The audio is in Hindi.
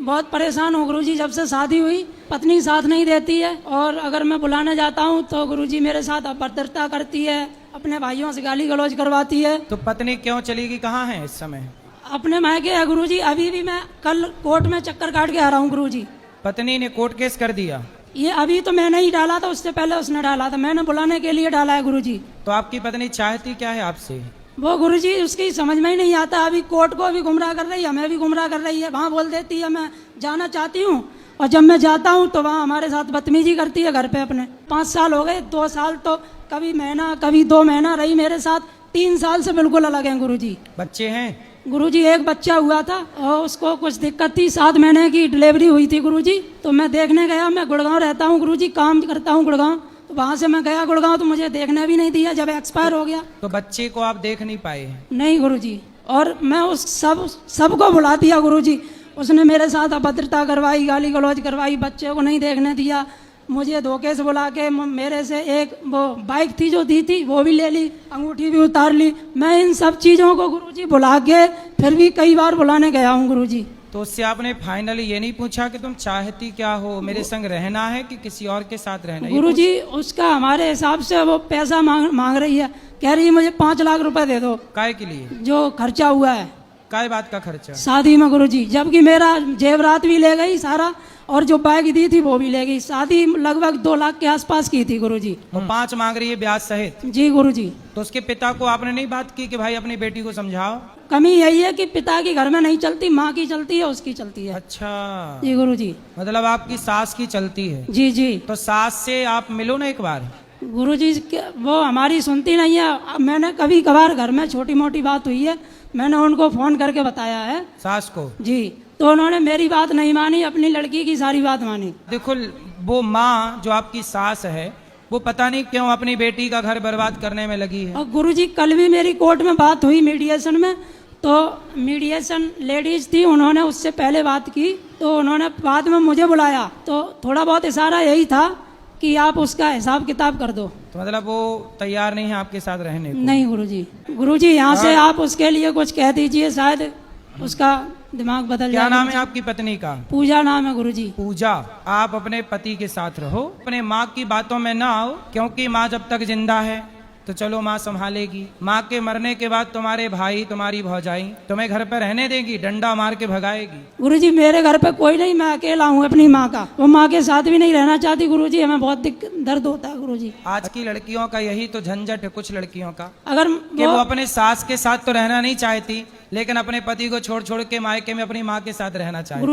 बहुत परेशान हूँ गुरुजी। जब से शादी हुई पत्नी साथ नहीं देती है, और अगर मैं बुलाने जाता हूँ तो गुरुजी मेरे साथ अभद्रता करती है, अपने भाइयों से गाली गलौज करवाती है। तो पत्नी क्यों चली गई, कहाँ है इस समय? अपने मायके है गुरुजी। अभी भी मैं कल कोर्ट में चक्कर काट के आ रहा हूँ गुरुजी। पत्नी ने कोर्ट केस कर दिया? ये अभी तो मैंने ही डाला था, उससे पहले उसने डाला था, मैंने बुलाने के लिए डाला है गुरुजी। तो आपकी पत्नी चाहती क्या है आपसे? वो गुरुजी उसकी समझ में ही नहीं आता। अभी कोर्ट को भी गुमराह कर रही है, हमें भी गुमराह कर रही है। वहाँ बोल देती है मैं जाना चाहती हूँ, और जब मैं जाता हूँ तो वहाँ हमारे साथ बदतमीजी करती है घर पे अपने। 5 साल हो गए, 2 साल तो कभी महीना कभी 2 महीना रही मेरे साथ, 3 साल से बिल्कुल अलग हैं गुरुजी। बच्चे हैं? गुरुजी एक बच्चा हुआ था और उसको कुछ दिक्कत थी, 7 महीने की डिलीवरी हुई थी गुरुजी। तो मैं देखने गया, मैं गुड़गांव रहता हूँ गुरुजी, काम करता हूँ गुड़गांव। तो वहाँ से मैं गया गुड़गांव, तो मुझे देखने भी नहीं दिया जब एक्सपायर हो गया। तो बच्चे को आप देख नहीं पाए? नहीं गुरुजी, और मैं उस सबको बुला दिया गुरुजी। उसने मेरे साथ अभद्रता करवाई, गाली गलौज करवाई, बच्चे को नहीं देखने दिया। मुझे धोखे से बुला के मेरे से एक वो बाइक थी जो दी थी वो भी ले ली, अंगूठी भी उतार ली। मैं इन सब चीज़ों को गुरुजी बुला के फिर भी कई बार बुलाने गया हूँ गुरुजी। तो उससे आपने फाइनली ये नहीं पूछा कि तुम चाहती क्या हो, मेरे संग रहना है कि किसी और के साथ रहना है? गुरुजी उसका हमारे हिसाब से वो पैसा मांग रही है, कह रही है मुझे 5 लाख रुपए दे दो। काय के लिए? जो खर्चा हुआ है काय बात का खर्चा? शादी में गुरुजी, जबकि मेरा जेवरात भी ले गई सारा, और जो बाइक दी थी वो भी ले गई। शादी लगभग 2 लाख के आसपास की थी गुरुजी। वो 5 मांग रही है ब्याज सहित? जी गुरुजी। तो उसके पिता को आपने नहीं बात की कि भाई अपनी बेटी को समझाओ? कमी यही है कि पिता की घर में नहीं चलती, माँ की चलती है, उसकी चलती है। अच्छा, जी गुरुजी। मतलब आपकी सास की चलती है? जी जी। तो सास से आप मिलो ना एक बार। गुरुजी वो हमारी सुनती नहीं है। अब मैंने कभी कभार घर में छोटी मोटी बात हुई है, मैंने उनको फोन करके बताया है सास को। जी, तो उन्होंने मेरी बात नहीं मानी, अपनी लड़की की सारी बात मानी। देखो वो माँ जो आपकी सास है वो पता नहीं क्यों अपनी बेटी का घर बर्बाद करने में लगी है। और गुरुजी कल भी मेरी कोर्ट में बात हुई मीडिएशन में, तो मीडिएशन लेडीज थी, उन्होंने उससे पहले बात की, तो उन्होंने बाद में मुझे बुलाया। तो थोड़ा बहुत इशारा यही था कि आप उसका हिसाब किताब कर दो। तो मतलब वो तैयार नहीं है आपके साथ रहने को? नहीं गुरुजी। गुरुजी यहाँ से आप उसके लिए कुछ कह दीजिए, शायद उसका दिमाग बदल जाए। क्या नाम है आपकी पत्नी का? पूजा नाम है गुरुजी। पूजा, आप अपने पति के साथ रहो, अपने माँ की बातों में ना आओ, क्योंकि माँ जब तक जिंदा है तो चलो माँ संभालेगी। माँ के मरने के बाद तुम्हारे भाई तुम्हारी भौजाई तुम्हें घर पर रहने देगी, डंडा मार के भगाएगी। गुरुजी मेरे घर पे कोई नहीं, मैं अकेला हूँ अपनी माँ का, वो माँ के साथ भी नहीं रहना चाहती गुरुजी, हमें बहुत दर्द होता है गुरुजी। आज की लड़कियों का यही तो झंझट है, कुछ लड़कियों का, अगर कि वो अपने सास के साथ तो रहना नहीं चाहती, लेकिन अपने पति को छोड़ छोड़ के मायके में अपनी माँ के साथ रहना चाहती।